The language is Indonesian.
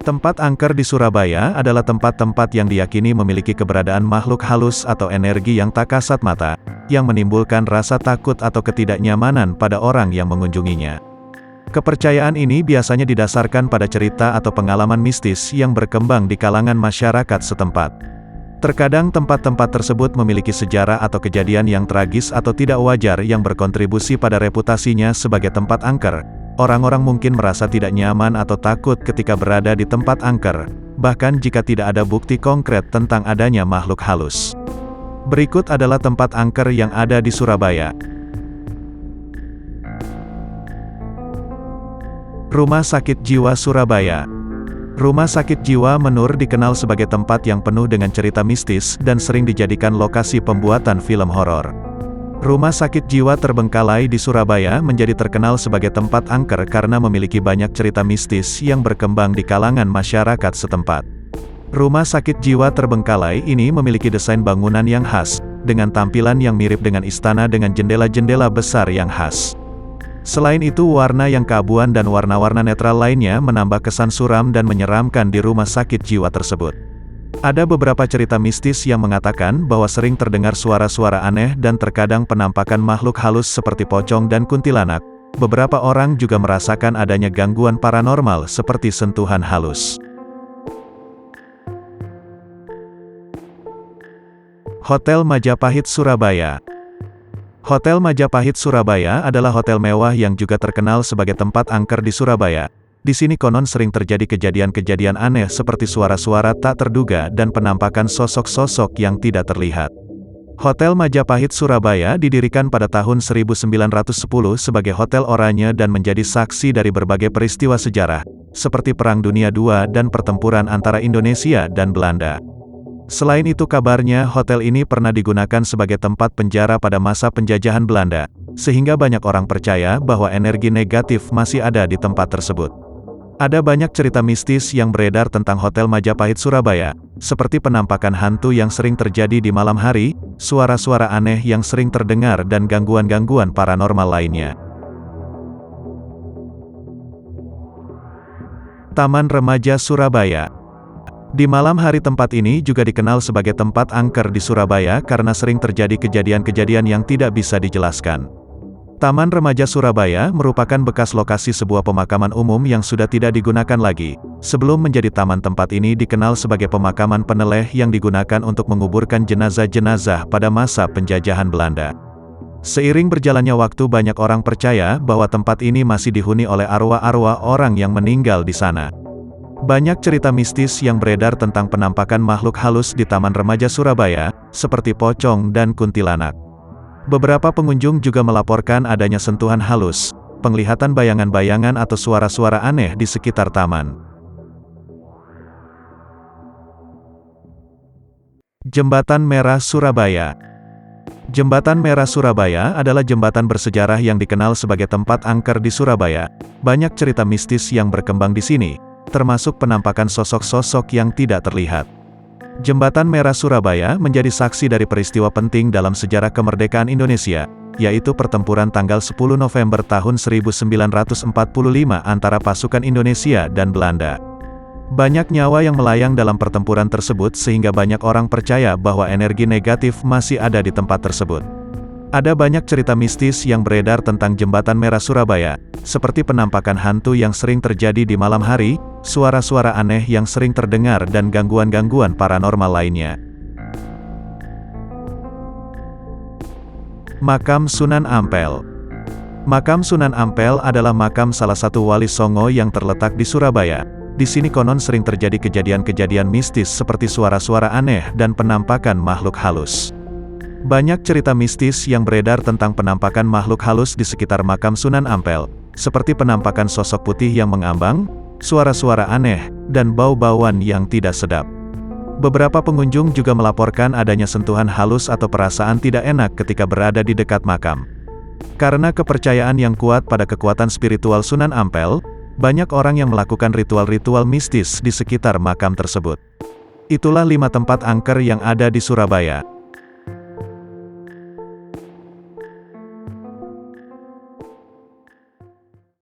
Tempat angker di Surabaya adalah tempat-tempat yang diyakini memiliki keberadaan makhluk halus atau energi yang tak kasat mata, yang menimbulkan rasa takut atau ketidaknyamanan pada orang yang mengunjunginya. Kepercayaan ini biasanya didasarkan pada cerita atau pengalaman mistis yang berkembang di kalangan masyarakat setempat. Terkadang tempat-tempat tersebut memiliki sejarah atau kejadian yang tragis atau tidak wajar yang berkontribusi pada reputasinya sebagai tempat angker. Orang-orang mungkin merasa tidak nyaman atau takut ketika berada di tempat angker, bahkan jika tidak ada bukti konkret tentang adanya makhluk halus. Berikut adalah tempat angker yang ada di Surabaya. Rumah Sakit Jiwa Surabaya. Rumah Sakit Jiwa Menur dikenal sebagai tempat yang penuh dengan cerita mistis dan sering dijadikan lokasi pembuatan film horor. Rumah Sakit Jiwa Terbengkalai di Surabaya menjadi terkenal sebagai tempat angker karena memiliki banyak cerita mistis yang berkembang di kalangan masyarakat setempat. Rumah Sakit Jiwa Terbengkalai ini memiliki desain bangunan yang khas, dengan tampilan yang mirip dengan istana dengan jendela-jendela besar yang khas. Selain itu, warna yang keabuan dan warna-warna netral lainnya menambah kesan suram dan menyeramkan di rumah sakit jiwa tersebut. Ada beberapa cerita mistis yang mengatakan bahwa sering terdengar suara-suara aneh dan terkadang penampakan makhluk halus seperti pocong dan kuntilanak. Beberapa orang juga merasakan adanya gangguan paranormal seperti sentuhan halus. Hotel Majapahit Surabaya. Hotel Majapahit Surabaya adalah hotel mewah yang juga terkenal sebagai tempat angker di Surabaya. Di sini konon sering terjadi kejadian-kejadian aneh seperti suara-suara tak terduga dan penampakan sosok-sosok yang tidak terlihat. Hotel Majapahit Surabaya didirikan pada tahun 1910 sebagai Hotel Oranye dan menjadi saksi dari berbagai peristiwa sejarah, seperti Perang Dunia II dan pertempuran antara Indonesia dan Belanda. Selain itu, kabarnya hotel ini pernah digunakan sebagai tempat penjara pada masa penjajahan Belanda, sehingga banyak orang percaya bahwa energi negatif masih ada di tempat tersebut. Ada banyak cerita mistis yang beredar tentang Hotel Majapahit Surabaya, seperti penampakan hantu yang sering terjadi di malam hari, suara-suara aneh yang sering terdengar dan gangguan-gangguan paranormal lainnya. Taman Remaja Surabaya. Di malam hari tempat ini juga dikenal sebagai tempat angker di Surabaya karena sering terjadi kejadian-kejadian yang tidak bisa dijelaskan. Taman Remaja Surabaya merupakan bekas lokasi sebuah pemakaman umum yang sudah tidak digunakan lagi. Sebelum menjadi taman, tempat ini dikenal sebagai pemakaman peneleh yang digunakan untuk menguburkan jenazah-jenazah pada masa penjajahan Belanda. Seiring berjalannya waktu, banyak orang percaya bahwa tempat ini masih dihuni oleh arwah-arwah orang yang meninggal di sana. Banyak cerita mistis yang beredar tentang penampakan makhluk halus di Taman Remaja Surabaya, seperti pocong dan kuntilanak. Beberapa pengunjung juga melaporkan adanya sentuhan halus, penglihatan bayangan-bayangan atau suara-suara aneh di sekitar taman. Jembatan Merah Surabaya. Jembatan Merah Surabaya adalah jembatan bersejarah yang dikenal sebagai tempat angker di Surabaya. Banyak cerita mistis yang berkembang di sini, termasuk penampakan sosok-sosok yang tidak terlihat. Jembatan Merah Surabaya menjadi saksi dari peristiwa penting dalam sejarah kemerdekaan Indonesia, yaitu pertempuran tanggal 10 November tahun 1945 antara pasukan Indonesia dan Belanda. Banyak nyawa yang melayang dalam pertempuran tersebut sehingga banyak orang percaya bahwa energi negatif masih ada di tempat tersebut. Ada banyak cerita mistis yang beredar tentang Jembatan Merah Surabaya, seperti penampakan hantu yang sering terjadi di malam hari, suara-suara aneh yang sering terdengar dan gangguan-gangguan paranormal lainnya. Makam Sunan Ampel. Makam Sunan Ampel adalah makam salah satu wali Songo yang terletak di Surabaya. Di sini konon sering terjadi kejadian-kejadian mistis seperti suara-suara aneh dan penampakan makhluk halus. Banyak cerita mistis yang beredar tentang penampakan makhluk halus di sekitar makam Sunan Ampel, seperti penampakan sosok putih yang mengambang, suara-suara aneh, dan bau-bauan yang tidak sedap. Beberapa pengunjung juga melaporkan adanya sentuhan halus atau perasaan tidak enak ketika berada di dekat makam. Karena kepercayaan yang kuat pada kekuatan spiritual Sunan Ampel, banyak orang yang melakukan ritual-ritual mistis di sekitar makam tersebut. Itulah 5 tempat angker yang ada di Surabaya.